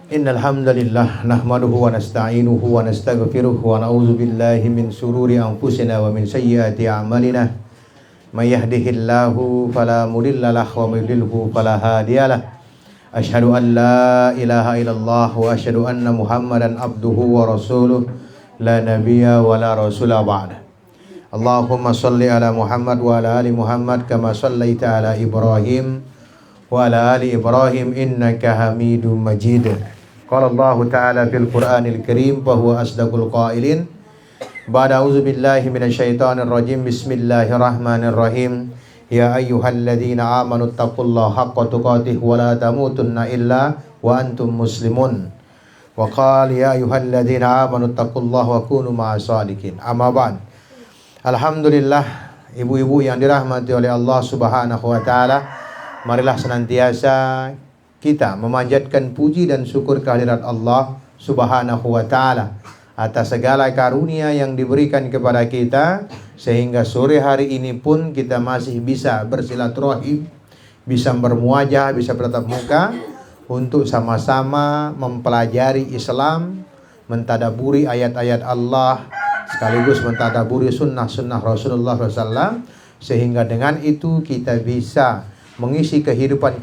Innal hamdalillah nahmaduhu wa nasta'inuhu wa nastaghfiruh wa na'udzu billahi min shururi anfusina wa min sayyiati a'malina. May yahdihillahu fala mudilla lahu wa may yudlilhu fala hadiyalah. Asyhadu an la ilaha illallah wa asyhadu anna Muhammadan abduhu wa rasuluh la nabiyya wa la rasula ba'da. Allahumma shalli ala Muhammad wa ala ali Muhammad kama shallaita ala Ibrahim wa ala ali Ibrahim innaka Hamidum Majid. Qala Allah Ta'ala fil Qur'anil Karim fa huwa asdaqul qailin. Ba'da a'udzu billahi minasyaitonir rajim. Bismillahirrahmanirrahim. Ya ayyuhalladzina amanu taqullaha haqqa tuqatih wa la tamutunna illa wa antum muslimun. Wa qala ya ayyuhalladzina amanu taqullaha wa kunu ma'as shadiqin. Amma ba'd. Alhamdulillah, ibu-ibu yang dirahmati oleh Allah Subhanahu wa taala, marilah senantiasa kita memanjatkan puji dan syukur kehadirat Allah Subhanahu wa taala atas segala karunia yang diberikan kepada kita, sehingga sore hari ini pun kita masih bisa bersilaturahim, bisa bermuajah, bisa bertatap muka untuk sama-sama mempelajari Islam, mentadaburi ayat-ayat Allah, sekaligus mentadaburi sunnah-sunnah Rasulullah SAW, sehingga dengan itu kita bisa mengisi kehidupan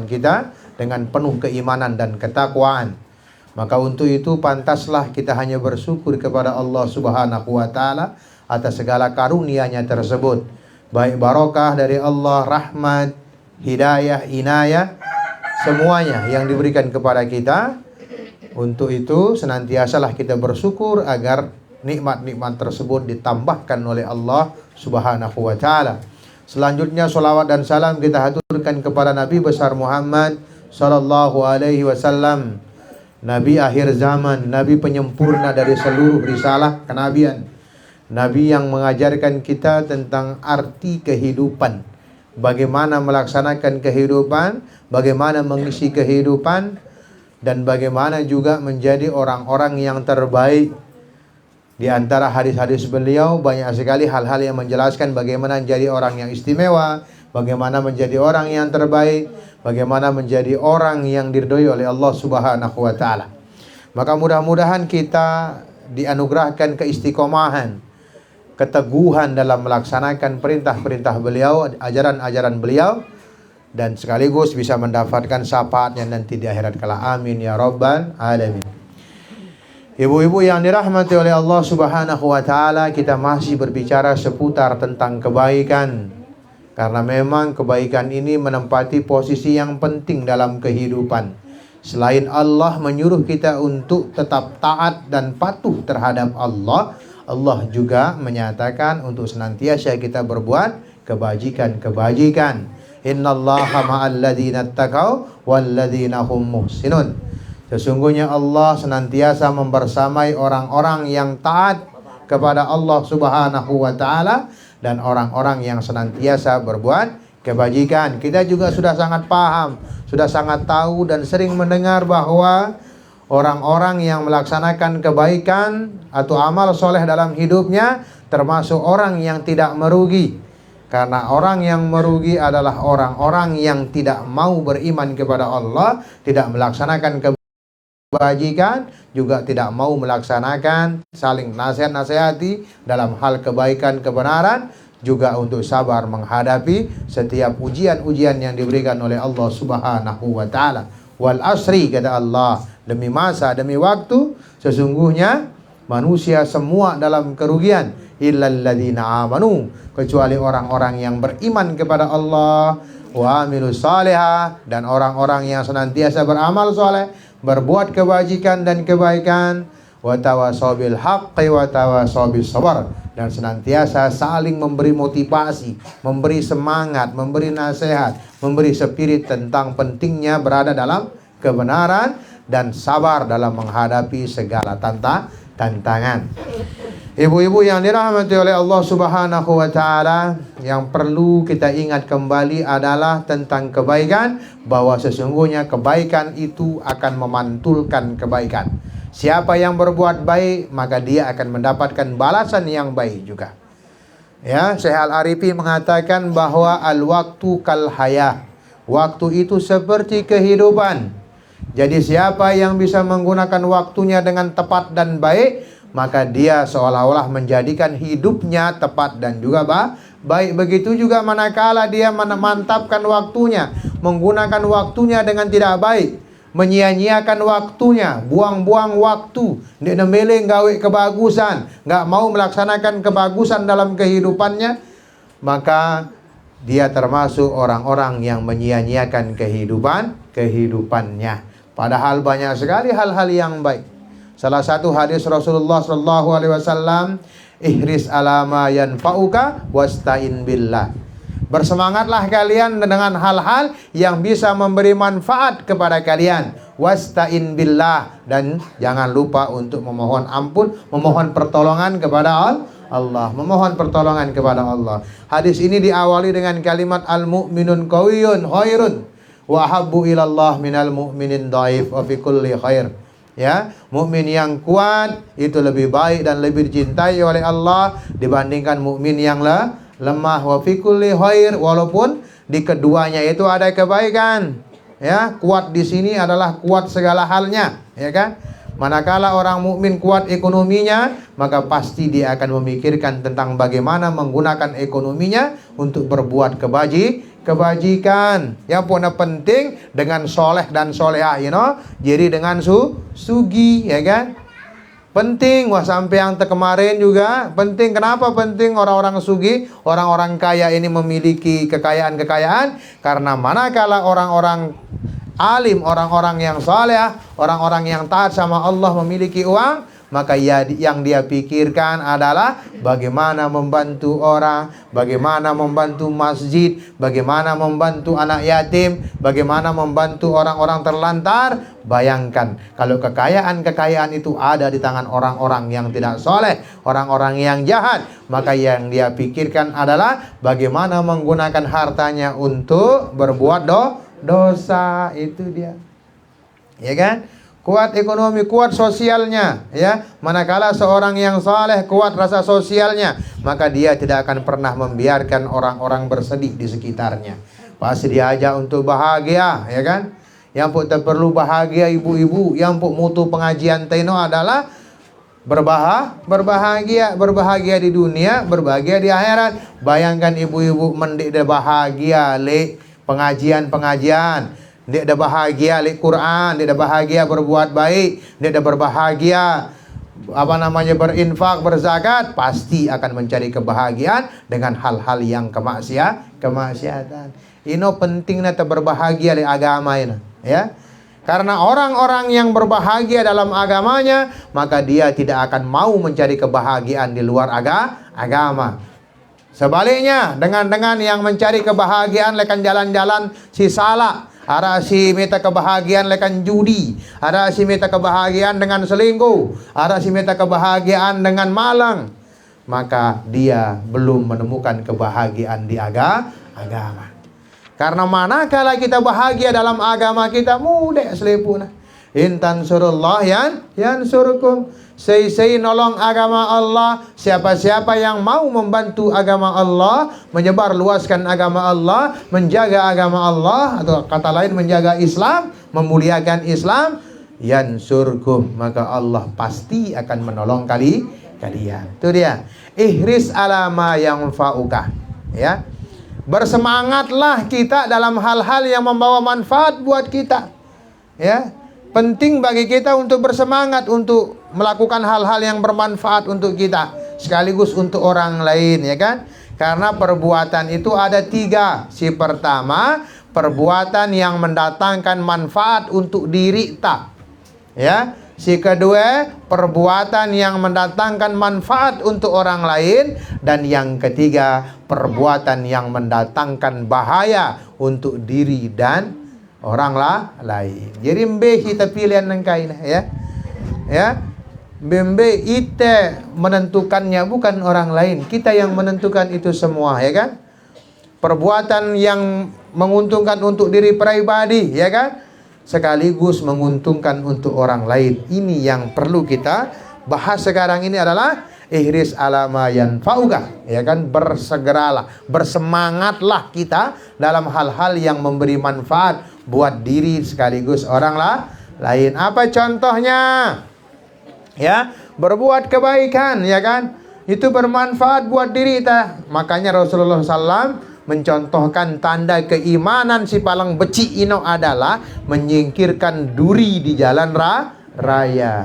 kita dengan penuh keimanan dan ketakwaan. Maka untuk itu pantaslah kita hanya bersyukur kepada Allah Subhanahu wa taala atas segala karunia-Nya tersebut, baik barokah dari Allah, rahmat, hidayah, inayah, semuanya yang diberikan kepada kita. Untuk itu senantiasalah kita bersyukur agar nikmat-nikmat tersebut ditambahkan oleh Allah Subhanahu wa taala. Selanjutnya salawat dan salam kita haturkan kepada Nabi besar Muhammad sallallahu alaihi wasallam, Nabi akhir zaman, Nabi penyempurna dari seluruh risalah kenabian, Nabi yang mengajarkan kita tentang arti kehidupan, bagaimana melaksanakan kehidupan, bagaimana mengisi kehidupan, dan bagaimana juga menjadi orang-orang yang terbaik. Di antara hadis-hadis beliau banyak sekali hal-hal yang menjelaskan bagaimana menjadi orang yang istimewa, bagaimana menjadi orang yang terbaik, bagaimana menjadi orang yang diridhoi oleh Allah Subhanahu wa taala. Maka mudah-mudahan kita dianugerahkan keistiqomahan, keteguhan dalam melaksanakan perintah-perintah beliau, ajaran-ajaran beliau, dan sekaligus bisa mendapatkan syafaatnya nanti di akhirat kala. Amin ya rabbal alamin. Ibu-ibu yang dirahmati oleh Allah Subhanahu wa taala, kita masih berbicara seputar tentang kebaikan. Karena memang kebaikan ini menempati posisi yang penting dalam kehidupan. Selain Allah menyuruh kita untuk tetap taat dan patuh terhadap Allah, Allah juga menyatakan untuk senantiasa kita berbuat kebajikan-kebajikan. Innallaha ma'al ladzina taqau wal ladzina hum muhsinun. Sesungguhnya Allah senantiasa membersamai orang-orang yang taat kepada Allah Subhanahu wa taala dan orang-orang yang senantiasa berbuat kebajikan. Kita juga sudah sangat paham, sudah sangat tahu dan sering mendengar bahwa orang-orang yang melaksanakan kebaikan atau amal soleh dalam hidupnya termasuk orang yang tidak merugi. Karena orang yang merugi adalah orang-orang yang tidak mau beriman kepada Allah, tidak melaksanakan kebajikan, juga tidak mau melaksanakan saling nasihat-nasihati dalam hal kebaikan kebenaran, juga untuk sabar menghadapi setiap ujian-ujian yang diberikan oleh Allah Subhanahu wa taala. Wal asri, kata Allah, demi masa, demi waktu, sesungguhnya manusia semua dalam kerugian, illal ladzina amanu, kecuali orang-orang yang beriman kepada Allah, wa amilus salihah, dan orang-orang yang senantiasa beramal soleh, berbuat kebajikan dan kebaikan, wa tawassaw bil haqqi wa tawassaw bis sabr, dan senantiasa saling memberi motivasi, memberi semangat, memberi nasihat, memberi spirit tentang pentingnya berada dalam kebenaran dan sabar dalam menghadapi segala tantangan. Ibu-ibu yang dirahmati oleh Allah Subhanahu wa taala, yang perlu kita ingat kembali adalah tentang kebaikan, bahwa sesungguhnya kebaikan itu akan memantulkan kebaikan. Siapa yang berbuat baik, maka dia akan mendapatkan balasan yang baik juga. Ya, Syekh Al-Arifi mengatakan bahwa al-waktu kal hayah. Waktu itu seperti kehidupan. Jadi siapa yang bisa menggunakan waktunya dengan tepat dan baik, maka dia seolah-olah menjadikan hidupnya tepat dan juga baik. Begitu juga manakala dia memantapkan waktunya, menggunakan waktunya dengan tidak baik, menyia-nyiakan waktunya, buang-buang waktu, dia nemeleng gawe kebagusan, nggak mau melaksanakan kebagusan dalam kehidupannya, maka dia termasuk orang-orang yang menyia-nyiakan kehidupannya. Padahal banyak sekali hal-hal yang baik. Salah satu hadis Rasulullah sallallahu alaihi wasallam, ihris ala ma yanfa'uka wasta'in billah. Bersemangatlah kalian dengan hal-hal yang bisa memberi manfaat kepada kalian. Wasta'in billah, dan jangan lupa untuk memohon ampun, memohon pertolongan kepada Allah, memohon pertolongan kepada Allah. Hadis ini diawali dengan kalimat al-mu'minun qawiyyun khairun wa habbu ilallah minal mu'minin dhaif wa fi kulli khair. Ya, mukmin yang kuat itu lebih baik dan lebih dicintai oleh Allah dibandingkan mukmin yang lemah. Wa fi kulli khair, walaupun di keduanya itu ada kebaikan. Ya, kuat di sini adalah kuat segala halnya, ya kan? Manakala orang mukmin kuat ekonominya, maka pasti dia akan memikirkan tentang bagaimana menggunakan ekonominya untuk berbuat kebajikan. Yang pun penting dengan soleh dan solehah, jadi dengan sugi, ya kan? Penting, wah sampai yang kemarin juga penting. Kenapa penting orang-orang sugi, orang-orang kaya ini memiliki kekayaan? Karena manakala orang-orang alim, orang-orang yang saleh, orang-orang yang taat sama Allah memiliki uang, maka yang dia pikirkan adalah bagaimana membantu orang, bagaimana membantu masjid, bagaimana membantu anak yatim, bagaimana membantu orang-orang terlantar. Bayangkan kalau kekayaan itu ada di tangan orang-orang yang tidak soleh, orang-orang yang jahat, maka yang dia pikirkan adalah bagaimana menggunakan hartanya untuk berbuat dosa. Itu dia, ya kan? Kuat ekonomi, kuat sosialnya, ya. Manakala seorang yang saleh kuat rasa sosialnya, maka dia tidak akan pernah membiarkan orang-orang bersedih di sekitarnya. Pasti diajak untuk bahagia, ya kan? Yang pun perlu bahagia ibu-ibu, yang pun mutu pengajian teno adalah berbahagia di dunia, berbahagia di akhirat. Bayangkan ibu-ibu mendik bahagia le pengajian. Dia dah bahagia lek Quran, dia dah bahagia berbuat baik, dia dah berbahagia berinfak, berzakat, pasti akan mencari kebahagiaan dengan hal-hal yang kemaksiatan. Ini pentingnya berbahagia di agama ini, ya. Karena orang-orang yang berbahagia dalam agamanya, maka dia tidak akan mau mencari kebahagiaan di luar agama. Sebaliknya, dengan yang mencari kebahagiaan lekan jalan-jalan si salah, ada si minta kebahagiaan lekan judi, ada si minta kebahagiaan dengan selingkuh, ada si minta kebahagiaan dengan malang, maka dia belum menemukan kebahagiaan di agama. Karena manakala kita bahagia dalam agama kita, mudah selepuna. Intan surullah yansurkum. Sei nolong agama Allah. Siapa-siapa yang mau membantu agama Allah, menyebar luaskan agama Allah, menjaga agama Allah, atau kata lain menjaga Islam, memuliakan Islam, yansurkum, maka Allah pasti akan menolong kalian. Itu dia. Ihris ala ma yanfa'uka, ya. Bersemangatlah kita dalam hal-hal yang membawa manfaat buat kita, ya. Penting bagi kita untuk bersemangat untuk melakukan hal-hal yang bermanfaat untuk kita, sekaligus untuk orang lain, ya kan? Karena perbuatan itu ada 3. Si pertama, perbuatan yang mendatangkan manfaat untuk diri tak, ya. Si kedua, perbuatan yang mendatangkan manfaat untuk orang lain. Dan yang ketiga, perbuatan yang mendatangkan bahaya untuk diri dan orang lain. Jadi mbe kita pilihan nengkai, ya. Ya. Mbe ite menentukannya, bukan orang lain. Kita yang menentukan itu semua, ya kan? Perbuatan yang menguntungkan untuk diri pribadi, ya kan? Sekaligus menguntungkan untuk orang lain. Ini yang perlu kita bahas sekarang ini adalah ihris ala ma yanfa'uka, ya kan? Bersegeralah, bersemangatlah kita dalam hal-hal yang memberi manfaat buat diri sekaligus orang lain. Apa contohnya? Ya, berbuat kebaikan, ya kan? Itu bermanfaat buat diri kita. Makanya Rasulullah SAW mencontohkan tanda keimanan si paling beci ino adalah menyingkirkan duri di jalan raya.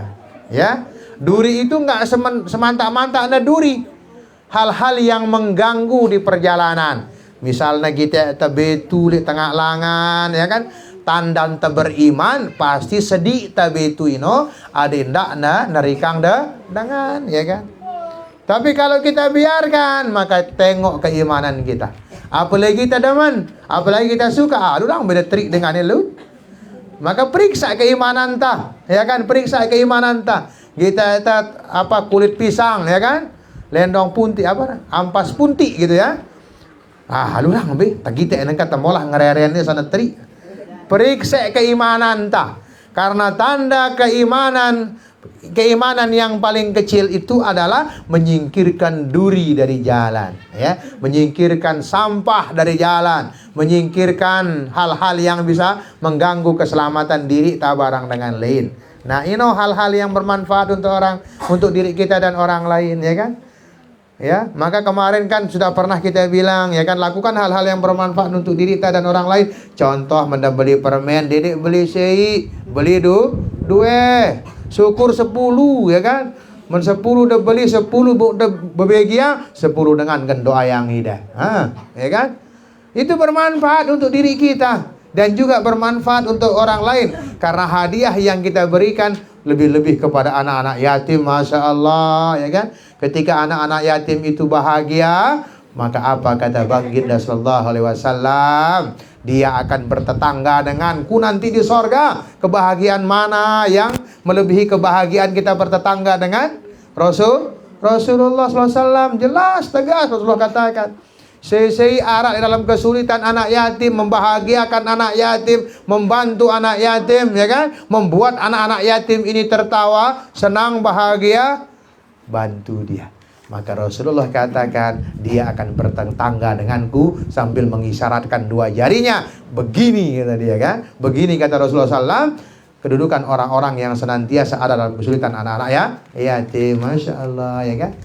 Ya, duri itu nggak semanta-manta ada duri. Hal-hal yang mengganggu di perjalanan. Misalnya kita tabetu di tengah langan, ya kan? Tanda beriman pasti sedih tabetu ino ada ndak narikang dengan, ya kan? Tapi kalau kita biarkan, maka tengok keimanan kita. Apalagi kita demen, apalagi kita suka, aduh lang beda trik dengan lu. Maka periksa keimanan ta, ya kan? Periksa keimanan ta. Kita kulit pisang, ya kan? Lendong punti ampas punti gitu ya. Aduh lang be, tagite nang kata molah ngarere sana trik. Periksa keimanan ta. Karena tanda keimanan yang paling kecil itu adalah menyingkirkan duri dari jalan, ya, menyingkirkan sampah dari jalan, menyingkirkan hal-hal yang bisa mengganggu keselamatan diri tabarang dengan lain. Nah, ini hal-hal yang bermanfaat untuk diri kita dan orang lain, ya kan? Ya, maka kemarin kan sudah pernah kita bilang, ya kan, lakukan hal-hal yang bermanfaat untuk diri kita dan orang lain. Contoh, menda beli permen, dedek beli sei, beli dua, syukur 10, ya kan? Men 10 udah beli 10 udah bebagia, 10 dengan doa yang indah. Ya kan? Itu bermanfaat untuk diri kita dan juga bermanfaat untuk orang lain, karena hadiah yang kita berikan lebih-lebih kepada anak-anak yatim, Masya Allah, ya kan? Ketika anak-anak yatim itu bahagia, maka apa kata baginda sallallahu alaihi wasallam? Dia akan bertetangga denganku nanti di sorga. Kebahagiaan mana yang melebihi kebahagiaan kita bertetangga dengan Rasulullah SAW? Jelas, tegas Rasulullah katakan. Sei arak di dalam kesulitan anak yatim, membahagiakan anak yatim, membantu anak yatim, ya kan? Membuat anak-anak yatim ini tertawa, senang, bahagia, bantu dia. Maka Rasulullah katakan, dia akan bertetangga denganku sambil mengisyaratkan dua jarinya. Begini kata dia, kan? Begini kata Rasulullah SAW, kedudukan orang-orang yang senantiasa ada dalam kesulitan anak-anak yatim. Masya Allah, ya kan?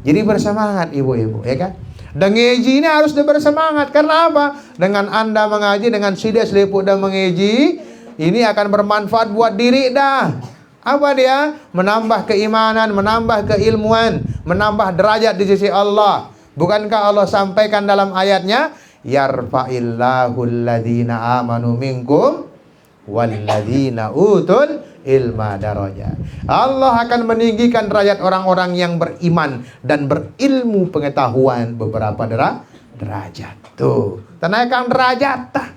Jadi bersemangat ibu-ibu, ya kan? Dan ngeji ini harus bersemangat. Karena apa? Dengan Anda mengaji, dengan sidia seliput dan mengeji, ini akan bermanfaat buat diri dah. Apa dia? Menambah keimanan, menambah keilmuan, menambah derajat di sisi Allah. Bukankah Allah sampaikan dalam ayatnya, yarfa'illahu alladhina amanu minkum walladzina utul ilma darajat. Allah akan meninggikan derajat orang-orang yang beriman dan berilmu pengetahuan beberapa derajat. Tuh, naikkan derajat tah.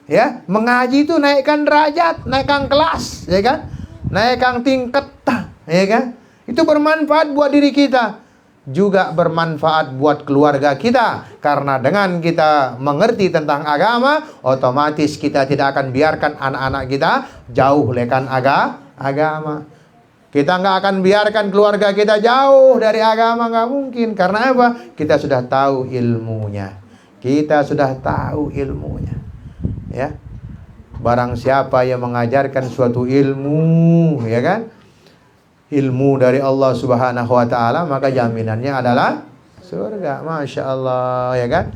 Ya, mengaji itu naikkan derajat, naikkan kelas, ya kan? Naikkan tingkat tah, ya kan? Itu bermanfaat buat diri kita, juga bermanfaat buat keluarga kita. Karena dengan kita mengerti tentang agama, otomatis kita tidak akan biarkan anak-anak kita jauh lekan agama. Kita nggak akan biarkan keluarga kita jauh dari agama, nggak mungkin. Karena apa? Kita sudah tahu ilmunya. Kita sudah tahu ilmunya. Ya, barang siapa yang mengajarkan suatu ilmu, ya kan, ilmu dari Allah Subhanahu wa ta'ala, maka jaminannya adalah surga. Masya Allah, ya kan?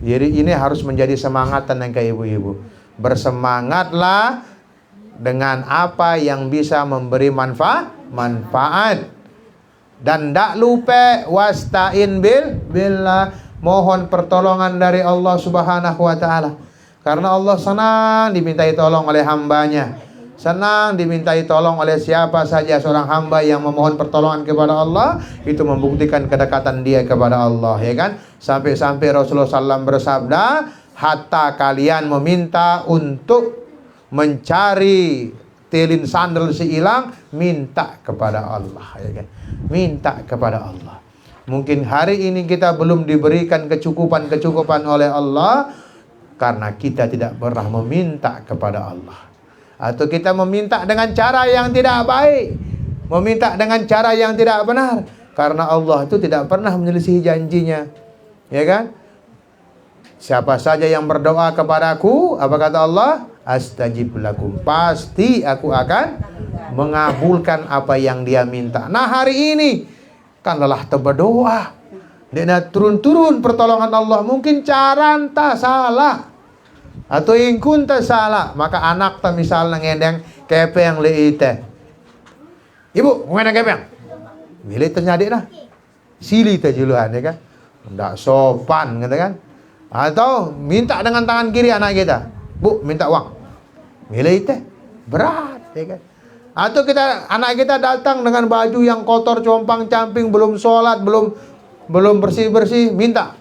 Jadi ini harus menjadi semangatan yang ke ibu-ibu. Bersemangatlah dengan apa yang bisa memberi manfaat. Dan tak lupa wasta'in billah, mohon pertolongan dari Allah Subhanahu wa ta'ala. Karena Allah senang dimintai tolong oleh hambanya. Senang dimintai tolong oleh siapa saja seorang hamba yang memohon pertolongan kepada Allah, itu membuktikan kedekatan dia kepada Allah, ya kan? Sampai-sampai Rasulullah SAW bersabda, hatta kalian meminta untuk mencari telin sandal si hilang, minta kepada Allah, ya kan? Minta kepada Allah. Mungkin hari ini kita belum diberikan kecukupan oleh Allah karena kita tidak pernah meminta kepada Allah. Atau kita meminta dengan cara yang tidak baik, meminta dengan cara yang tidak benar. Karena Allah itu tidak pernah menyelisihi janjinya, ya kan? Siapa saja yang berdoa kepadaku, apa kata Allah? astajib lakum. Pasti aku akan mengabulkan apa yang dia minta. Nah, hari ini kan lelah berdoa. Dia nak turun-turun pertolongan Allah. Mungkin cara entah salah. Atau ingkun tak salah. Maka anak tak misalnya ngendeng kepeng leite. Ibu, ngendeng kepeng. Bila ternyata dah. Sili tak juluhan, ya kan? Tak sopan, kata kan? Atau minta dengan tangan kiri anak kita. Bu, minta uang. Bila itu berat, ya kan? Atau anak kita datang dengan baju yang kotor, compang-camping, belum sholat, belum bersih-bersih, minta.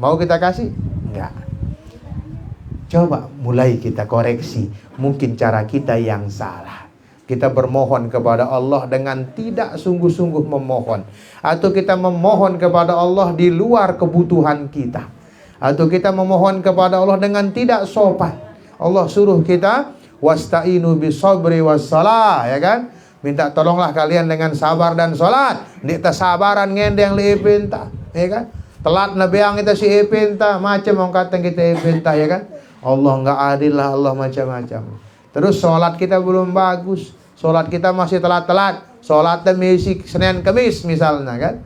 Mau kita kasih? Enggak. Coba mulai kita koreksi. Mungkin cara kita yang salah. Kita bermohon kepada Allah dengan tidak sungguh-sungguh memohon. Atau kita memohon kepada Allah di luar kebutuhan kita. Atau kita memohon kepada Allah dengan tidak sopan. Allah suruh kita wasta'inu bisabri wassalah, ya kan? Minta tolonglah kalian dengan sabar dan salat. Dik sabaran ngendeng li ipinta, ya kan? Telat na beang kita si ipinta, macam orang kata kita ipinta, ya kan? Allah enggak adil lah, Allah macam-macam. Terus salat kita belum bagus. Salat kita masih telat-telat. Salatnya masih Senin Kamis misalnya, kan?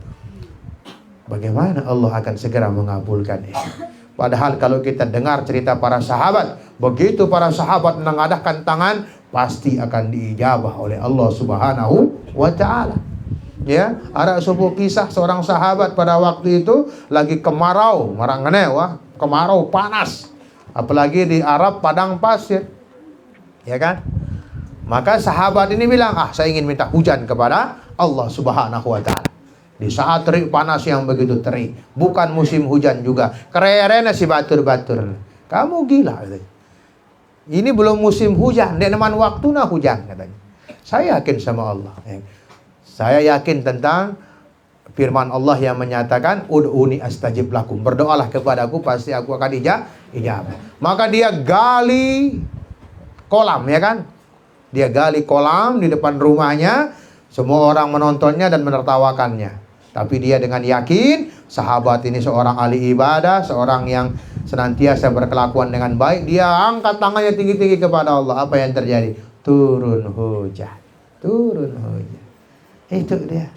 Bagaimana Allah akan segera mengabulkan itu? Padahal kalau kita dengar cerita para sahabat, begitu para sahabat mengadahkan tangan, pasti akan diijabah oleh Allah Subhanahu wa ta'ala. Ya, ada sebuah kisah seorang sahabat pada waktu itu lagi kemarau, kemarau panas. Apalagi di Arab padang pasir. Ya kan? Maka sahabat ini bilang, saya ingin minta hujan kepada Allah Subhanahu wa ta'ala. Di saat terik panas yang begitu terik, bukan musim hujan juga, kererena si batur-batur. Kamu gila katanya. Ini belum musim hujan, nek neman waktu na hujan katanya. Saya yakin sama Allah. Saya yakin tentang firman Allah yang menyatakan ud'uni astajib lakum. Berdoalah kepadaku, pasti aku akan ijabah. Maka dia gali kolam, ya kan? Dia gali kolam di depan rumahnya. Semua orang menontonnya dan menertawakannya. Tapi dia dengan yakin, sahabat ini seorang ahli ibadah, seorang yang senantiasa berkelakuan dengan baik. Dia angkat tangannya tinggi-tinggi kepada Allah. Apa yang terjadi? Turun hujan. Turun hujan. Itu dia.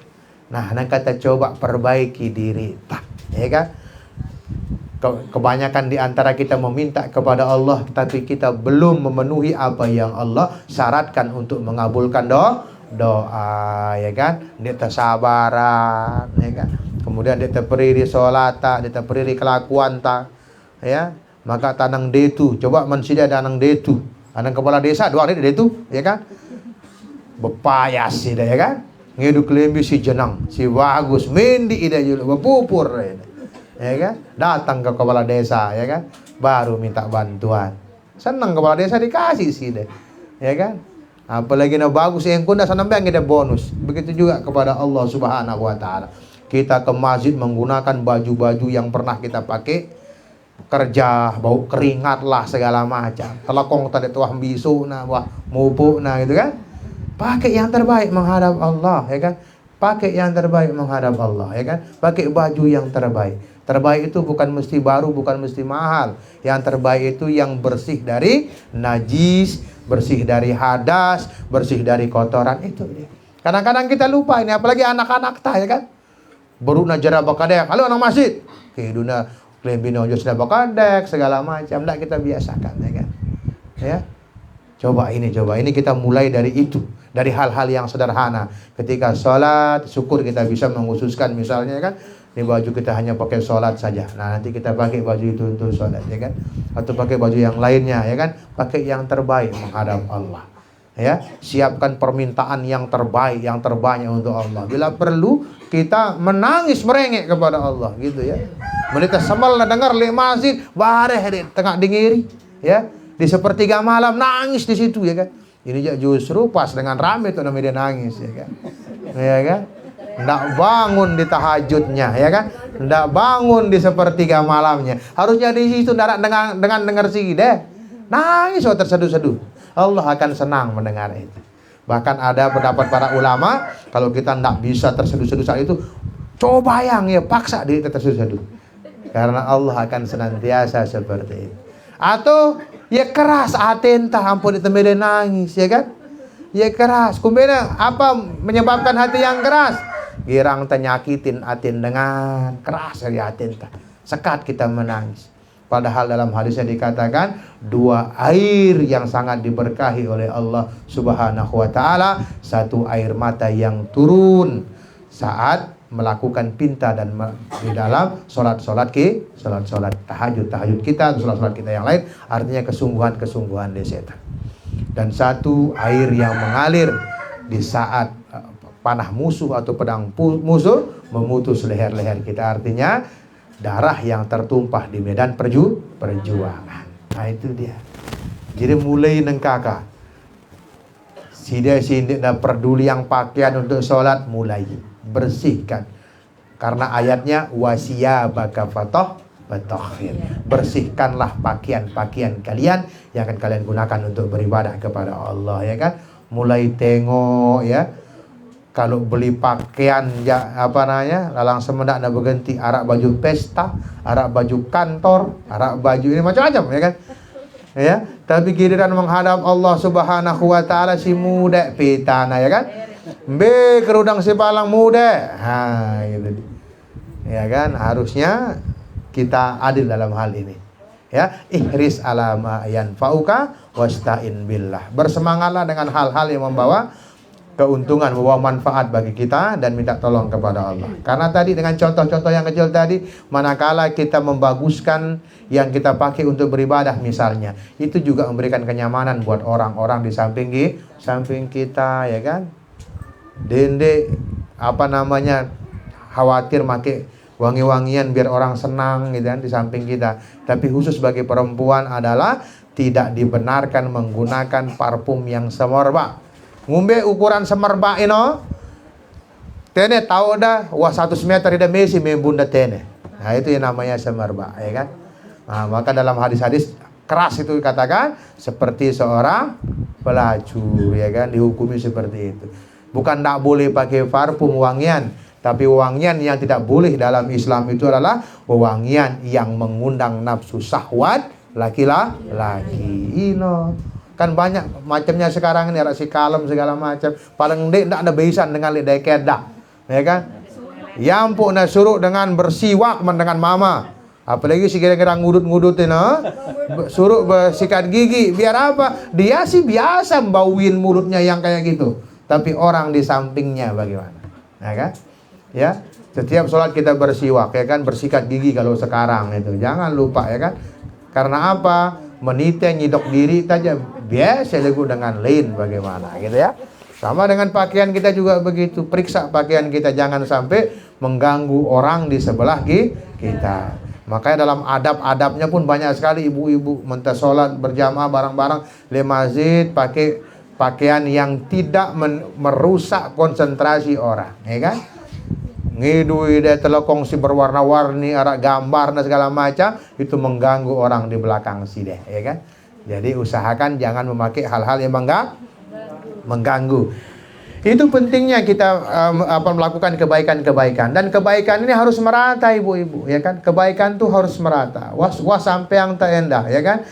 Nah, kata coba perbaiki diri. Ya kan? Kebanyakan di antara kita meminta kepada Allah, tapi kita belum memenuhi apa yang Allah syaratkan untuk mengabulkan doa, ya kan? Dia tersabaran, ya kan? Kemudian dia terperiri sholat, dia terperiri kelakuan ya. Maka tanang detu, coba manusia danang detu, anang kepala desa dua hari detu, ya kan? Bepayas sih, ya kan? Ngeduk lembi si jenang, si bagus, mendi ida juga bepupur, ya kan? Datang ke kepala desa, ya kan? Baru minta bantuan. Senang kepala desa dikasih sih deh, ya kan? Apalagi na bagus yang kunda sanambang kita bonus. Begitu juga kepada Allah Subhanahu wa ta'ala. Kita ke masjid menggunakan baju-baju yang pernah kita pakai, kerja, bau keringat lah segala macam. Telekong tadi tuah bisu na, wah mupu na gitu kan. Pakai yang terbaik menghadap Allah, ya kan? Pakai yang terbaik menghadap Allah, ya kan? Pakai baju yang terbaik. Terbaik itu bukan mesti baru, bukan mesti mahal. Yang terbaik itu yang bersih dari najis, bersih dari hadas, bersih dari kotoran. Itu dia. Kadang-kadang kita lupa ini, apalagi anak-anak ya kan? Baru najara bakadek, halo anak masjid. Keduna klembino sudah bakadek segala macam. Tidak kita biasakan, ya kan? Ya. Coba ini kita mulai dari itu, dari hal-hal yang sederhana. Ketika sholat, syukur kita bisa mengkhususkan misalnya, kan? Ini baju kita hanya pakai sholat saja. Nah, nanti kita pakai baju itu untuk sholat, ya kan? Atau pakai baju yang lainnya, ya kan? Pakai yang terbaik menghadap Allah. Ya, siapkan permintaan yang terbaik, yang terbanyak untuk Allah. Bila perlu, kita menangis merengek kepada Allah, gitu ya. Mereka sembal dengar le masjid, bareh di tengah dingiri, ya. Di sepertiga malam nangis di situ, ya kan? Ini justru pas dengan rame tuh namanya dia nangis, ya kan? Ya kan? Nggak bangun di tahajudnya, ya kan? Nggak bangun di sepertiga malamnya. Harusnya di situ dengan dengar sih deh. Nangis terseduh-seduh. Allah akan senang mendengar itu. Bahkan ada pendapat para ulama, kalau kita nggak bisa terseduh-seduh saat itu, coba yang ya paksa diri terseduh-seduh. Karena Allah akan senantiasa seperti itu. Atau Ya keras atenta, ampun ditemede nangis, ya kan? Ya keras. Kumbena apa menyebabkan hati yang keras? Girang tenyakitin atin dengan keras dari atenta. Sekat kita menangis. Padahal dalam hadisnya dikatakan 2 air yang sangat diberkahi oleh Allah Subhanahu wa taala. 1 air mata yang turun saat melakukan pinta dan di dalam solat tahajud kita, solat kita yang lain, artinya kesungguhan di setan. Dan 1 air yang mengalir di saat panah musuh atau pedang musuh memutus leher-leher kita, artinya darah yang tertumpah di medan perjuangan. Nah itu dia. Jadi mulai nengkaka Sida peduli yang pakaian untuk sholat, mulai bersihkan. Karena ayatnya wasiyabaka fatahhir. Bersihkanlah pakaian-pakaian kalian yang akan kalian gunakan untuk beribadah kepada Allah, ya kan? Mulai tengok ya. Kalau beli pakaian ya, lalang semendak nak berganti arak baju pesta, arak baju kantor, arak baju ini macam-macam, ya kan? Ya, tapi giliran menghadap Allah Subhanahu wa taala si muda pitana, ya kan? Be kerudang si palang muda. Ha, gitu. Ya kan? Harusnya kita adil dalam hal ini. Ya, ihris ala ma yanfa'uka wasta'in billah. Bersemangatlah dengan hal-hal yang membawa keuntungan, membawa manfaat bagi kita, dan minta tolong kepada Allah. Karena tadi dengan contoh-contoh yang kecil tadi, manakala kita membaguskan yang kita pakai untuk beribadah misalnya, itu juga memberikan kenyamanan buat orang-orang di samping kita, ya kan? Dende khawatir pakai wangi-wangian biar orang senang gitu kan di samping kita. Tapi khusus bagi perempuan adalah tidak dibenarkan menggunakan parfum yang semerbak. Ngumbe ukuran semerbak ino tene tahu dah 100 meter ida mesi membunda tene. Nah itu yang namanya semerbak, ya kan? Nah, maka dalam hadis-hadis keras itu dikatakan seperti seorang pelacur, ya kan, dihukumi seperti itu. Bukan tak boleh pakai parfum wangian, tapi wangian yang tidak boleh dalam Islam itu adalah wangian yang mengundang nafsu syahwat laki-laki. Kan banyak macamnya sekarang ini, ada si kalem segala macam. Paling ndak ada baisan dengan lidah kedak, ya kan? Yang pun suruh dengan bersiwak dengan mama. Apalagi si kira-kira ngudut-ngudutin, suruh bersikat gigi. Biar apa? Dia sih biasa bauin mulutnya yang kayak gitu. Tapi orang di sampingnya bagaimana? Ya kan? Ya, setiap sholat kita bersiwak, ya kan? Bersikat gigi kalau sekarang itu. Jangan lupa, ya kan? Karena apa? Menite nyidok diri saja biasa lagu dengan lain bagaimana gitu ya. Sama dengan pakaian kita juga begitu. Periksa pakaian kita jangan sampai mengganggu orang di sebelah kita. Makanya dalam adab-adabnya pun banyak sekali ibu-ibu minta sholat berjamaah bareng-bareng di masjid pakai pakaian yang tidak merusak konsentrasi orang, ya kan? Ngidui dia telekong si berwarna-warni, arak gambar dan segala macam, itu mengganggu orang di belakang si deh, ya kan? Jadi usahakan jangan memakai hal-hal yang mengganggu. Itu pentingnya kita melakukan kebaikan-kebaikan, dan kebaikan ini harus merata, ibu-ibu, ya kan? Kebaikan tuh harus merata. Was sampai yang tak endah, ya kan?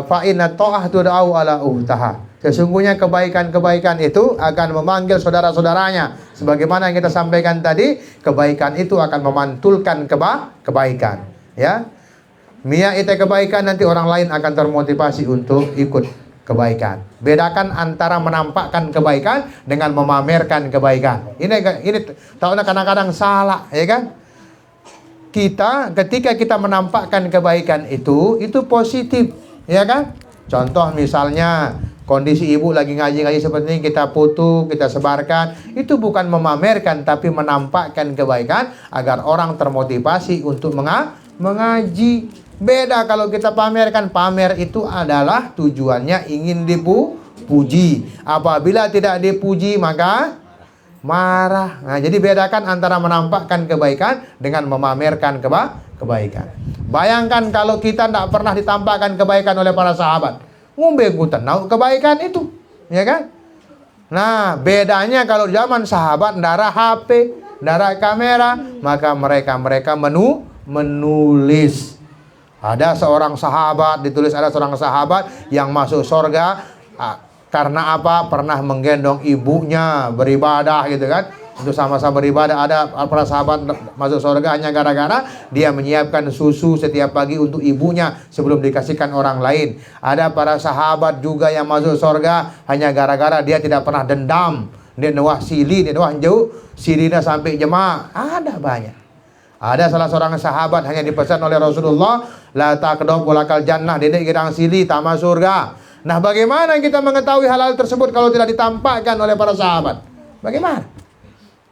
Fa inna ta'ah tud'au ala uhtaha. Sesungguhnya kebaikan-kebaikan itu akan memanggil saudara-saudaranya. Sebagaimana yang kita sampaikan tadi, kebaikan itu akan memantulkan kebaikan. Ya, Mia itu kebaikan, nanti orang lain akan termotivasi untuk ikut kebaikan. Bedakan antara menampakkan kebaikan dengan memamerkan kebaikan. Ini tahu kadang-kadang salah, ya kan? Ketika kita menampakkan kebaikan itu positif, ya kan? Contoh misalnya kondisi ibu lagi ngaji seperti ini, kita foto, kita sebarkan. Itu bukan memamerkan, tapi menampakkan kebaikan agar orang termotivasi untuk mengaji. Beda kalau kita pamerkan. Pamer itu adalah tujuannya ingin dipuji. Apabila tidak dipuji maka marah. Nah, jadi bedakan antara menampakkan kebaikan dengan memamerkan kebaikan. Bayangkan kalau kita tidak pernah ditampakkan kebaikan oleh para sahabat. Ngumbe-ngutan tahu kebaikan itu, ya kan? Nah, bedanya kalau zaman sahabat ndara HP, ndara kamera, maka mereka menulis. Ada seorang sahabat, ditulis ada seorang sahabat yang masuk surga karena apa? Pernah menggendong ibunya beribadah gitu kan. Untuk sama-sama beribadah. Ada para sahabat masuk surga hanya gara-gara dia menyiapkan susu setiap pagi untuk ibunya sebelum dikasihkan orang lain. Ada para sahabat juga yang masuk surga hanya gara-gara dia tidak pernah dendam. Dia nuah sili, dia nuah jauh silinya sampai jemaah. Ada banyak. Ada salah seorang sahabat hanya dipesan oleh Rasulullah, la taqdab walakal jannah, dedek gedang sili tamat surga. Nah, bagaimana kita mengetahui hal-hal tersebut kalau tidak ditampakkan oleh para sahabat? Bagaimana?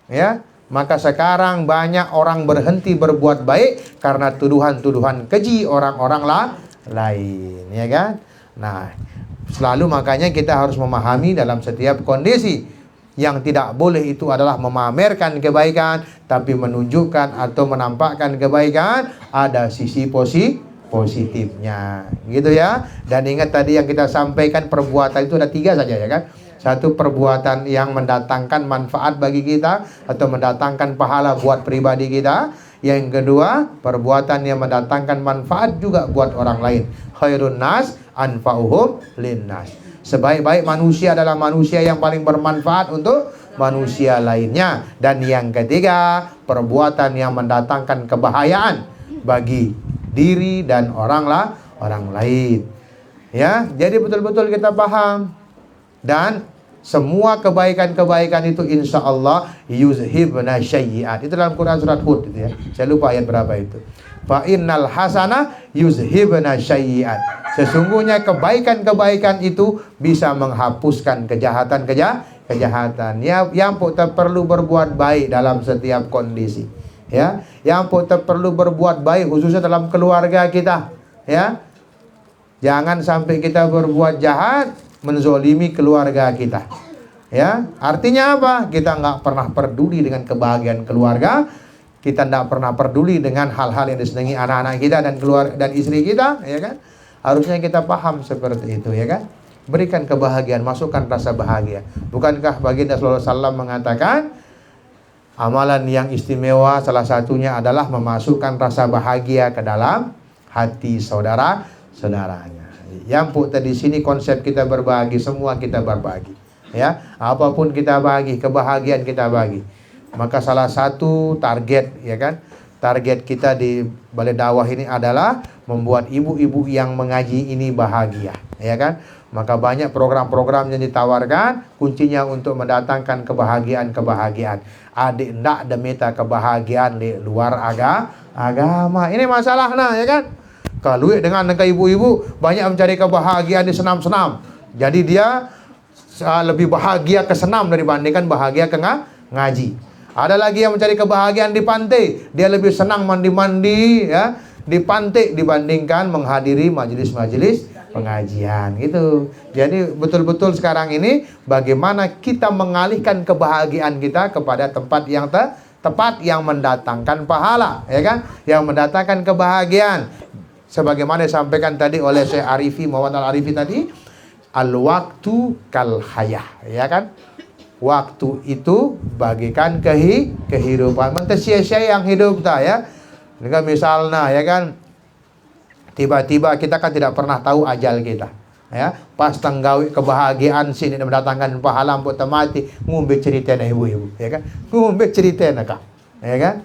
Ya, maka sekarang banyak orang berhenti berbuat baik karena tuduhan-tuduhan keji orang-orang lain, ya kan? Nah, selalu makanya kita harus memahami dalam setiap kondisi yang tidak boleh itu adalah memamerkan kebaikan, tapi menunjukkan atau menampakkan kebaikan ada sisi positifnya, gitu ya. Dan ingat tadi yang kita sampaikan, perbuatan itu ada 3 saja, ya kan? Satu, perbuatan yang mendatangkan manfaat bagi kita atau mendatangkan pahala buat pribadi kita. Yang kedua, perbuatan yang mendatangkan manfaat juga buat orang lain. Khairun nas anfa'uhum linnas. Sebaik-baik manusia adalah manusia yang paling bermanfaat untuk manusia lainnya. Dan yang ketiga, perbuatan yang mendatangkan kebahayaan bagi diri dan orang lain. Ya, jadi betul-betul kita paham. Dan semua kebaikan-kebaikan itu insya Allah yuzhibna syayyi'at. Itu dalam Quran surat Hud itu ya. Saya lupa ayat berapa itu. Fa innal hasanah yuzhibna syayyi'at. Sesungguhnya kebaikan-kebaikan itu bisa menghapuskan kejahatan. Ya, yang tak perlu berbuat baik dalam setiap kondisi. Ya, yang tak perlu berbuat baik khususnya dalam keluarga kita. Ya, jangan sampai kita berbuat jahat, menzolimi keluarga kita. Ya, artinya apa? Kita nggak pernah peduli dengan kebahagiaan keluarga. Kita nggak pernah peduli dengan hal-hal yang disenangi anak-anak kita dan keluarga dan istri kita, ya kan? Harusnya kita paham seperti itu, ya kan? Berikan kebahagiaan, masukkan rasa bahagia. Bukankah baginda sallallahu alaihi wasallam mengatakan amalan yang istimewa salah satunya adalah memasukkan rasa bahagia ke dalam hati saudara-saudaranya. Yang tadi sini konsep kita berbagi, semua kita berbagi. Ya, apapun kita bagi, kebahagiaan kita bagi. Maka salah satu target, ya kan? Target kita di Balai Dakwah ini adalah membuat ibu-ibu yang mengaji ini bahagia, ya kan? Maka banyak program-program yang ditawarkan, kuncinya untuk mendatangkan kebahagiaan. Adik ndak demita kebahagiaan di luar agama. Ini masalah nah, ya kan? Kalau dengan ibu-ibu banyak mencari kebahagiaan di senam-senam. Jadi dia lebih bahagia ke senam dibandingkan bahagia ke ngaji. Ada lagi yang mencari kebahagiaan di pantai. Dia lebih senang mandi-mandi ya di pantai dibandingkan menghadiri majelis-majelis pengajian gitu. Jadi betul-betul sekarang ini bagaimana kita mengalihkan kebahagiaan kita kepada tempat yang tepat yang mendatangkan pahala, ya kan? Yang mendatangkan kebahagiaan. Sebagaimana disampaikan tadi oleh Syekh Arifi, Muhammad Al-Arifi tadi, al-waktu kal hayah, ya kan? Waktu itu bagikan kehidupan. Mentesia yang hidup ta ya. Dengan misalnya ya kan, tiba-tiba kita kan tidak pernah tahu ajal kita. Ya, pas tanggawi kebahagiaan sini mendatangkan pahala untuk mati, ngumbe cerita na ibu-ibu, ya kan? Ngumbe cerita na kak, ya kan?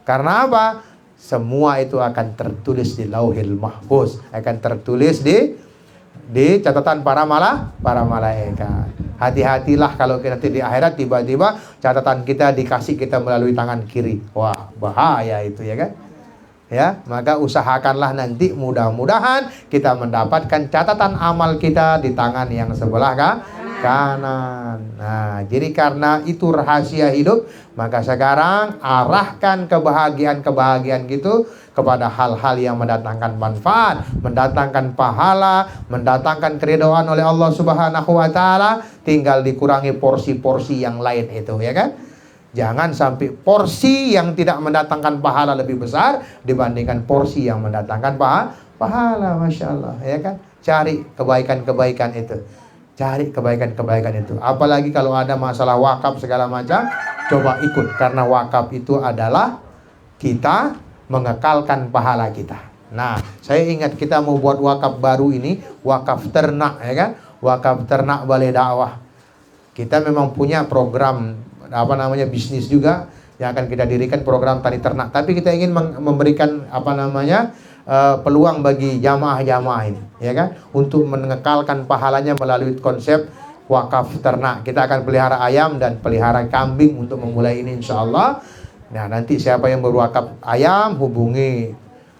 Karena apa? Semua itu akan tertulis di Lauhil Mahfuz, akan tertulis di catatan para malaikat. Hati-hatilah kalau nanti di akhirat tiba-tiba catatan kita dikasih kita melalui tangan kiri. Wah, bahaya itu, ya kan? Ya, maka usahakanlah nanti mudah-mudahan kita mendapatkan catatan amal kita di tangan yang sebelah kanan. Nah, jadi karena itu rahasia hidup, maka sekarang arahkan kebahagiaan gitu kepada hal-hal yang mendatangkan manfaat, mendatangkan pahala, mendatangkan keridhaan oleh Allah Subhanahu wa taala. Tinggal dikurangi porsi-porsi yang lain itu, ya kan? Jangan sampai porsi yang tidak mendatangkan pahala lebih besar dibandingkan porsi yang mendatangkan pahala. Masya Allah, ya kan? Cari kebaikan-kebaikan itu. Cari kebaikan-kebaikan itu. Apalagi kalau ada masalah wakaf segala macam, coba ikut. Karena wakaf itu adalah kita mengekalkan pahala kita. Nah, saya ingat kita mau buat wakaf baru ini, wakaf ternak, ya kan? Wakaf ternak Balai Dakwah. Kita memang punya program bisnis juga yang akan kita dirikan, program tani ternak. Tapi kita ingin memberikan peluang bagi jamaah-jamaah ini, ya kan? Untuk mengekalkan pahalanya melalui konsep wakaf ternak. Kita akan pelihara ayam dan pelihara kambing untuk memulai ini, insya Allah. Nah, nanti siapa yang berwakaf ayam hubungi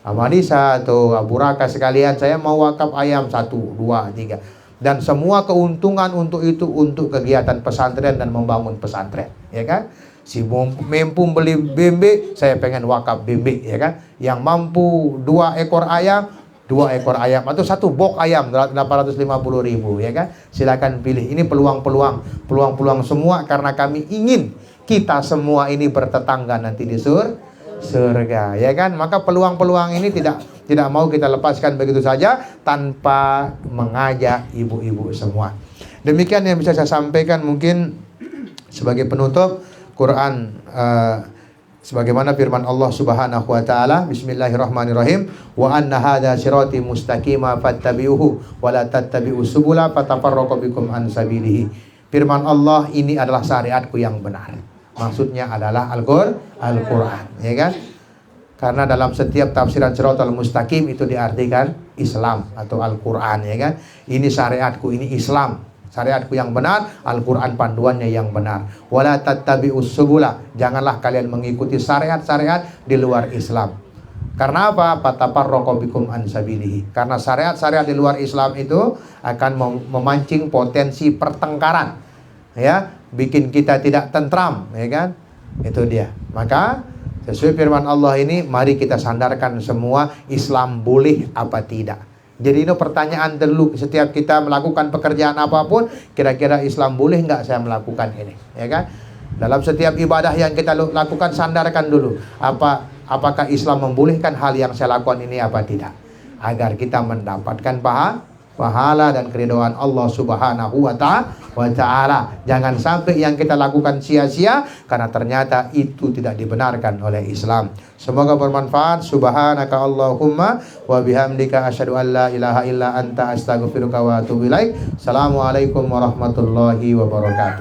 Amadisa atau Abu Raka sekalian, saya mau wakaf ayam 1, 2, 3. Dan semua keuntungan untuk itu untuk kegiatan pesantren dan membangun pesantren, ya kan? Si mampu beli bebek, saya pengen wakaf bebek, ya kan? Yang mampu 2 ekor ayam, 2 ekor ayam, atau 1 box ayam 850.000, ya kan? Silakan pilih. Ini peluang semua, karena kami ingin kita semua ini bertetangga nanti di surga, ya kan? Maka peluang-peluang ini tidak mau kita lepaskan begitu saja tanpa mengajak ibu-ibu semua. Demikian yang bisa saya sampaikan. Mungkin sebagai penutup, Quran sebagaimana firman Allah Subhanahu wa taala, bismillahirrahmanirrahim, wa anna hadza sirati mustaqima fattabi'uhu wa la tattabi'us subula fatafarraqu bikum an sabilihi. Firman Allah, ini adalah syariatku yang benar. Maksudnya adalah Al-Quran, ya kan? Karena dalam setiap tafsiran Shiratal Mustaqim itu diartikan Islam atau Al-Quran, ya kan? Ini syariatku, ini Islam, syariatku yang benar, Al-Quran panduannya yang benar. Wala tattabi'us subula, janganlah kalian mengikuti syariat-syariat di luar Islam. Karena apa? Fatafarraqu bikum an sabilihi. Karena syariat-syariat di luar Islam itu akan memancing potensi pertengkaran, ya, bikin kita tidak tentram, ya kan? Itu dia. Maka sesuai firman Allah ini, mari kita sandarkan semua, Islam boleh apa tidak. Jadi ini pertanyaan dulu setiap kita melakukan pekerjaan apapun, kira-kira Islam boleh nggak saya melakukan ini, ya kan? Dalam setiap ibadah yang kita lakukan, sandarkan dulu, apakah Islam membolehkan hal yang saya lakukan ini apa tidak, agar kita mendapatkan pahala dan keridhaan Allah Subhanahu wa ta'ala. Jangan sampai yang kita lakukan sia-sia karena ternyata itu tidak dibenarkan oleh Islam. Semoga bermanfaat. Subhanaka Allahumma wa bihamdika asyhadu an la ilaha illa anta astaghfiruka wa atubu ilaik. Assalamualaikum warahmatullahi wabarakatuh.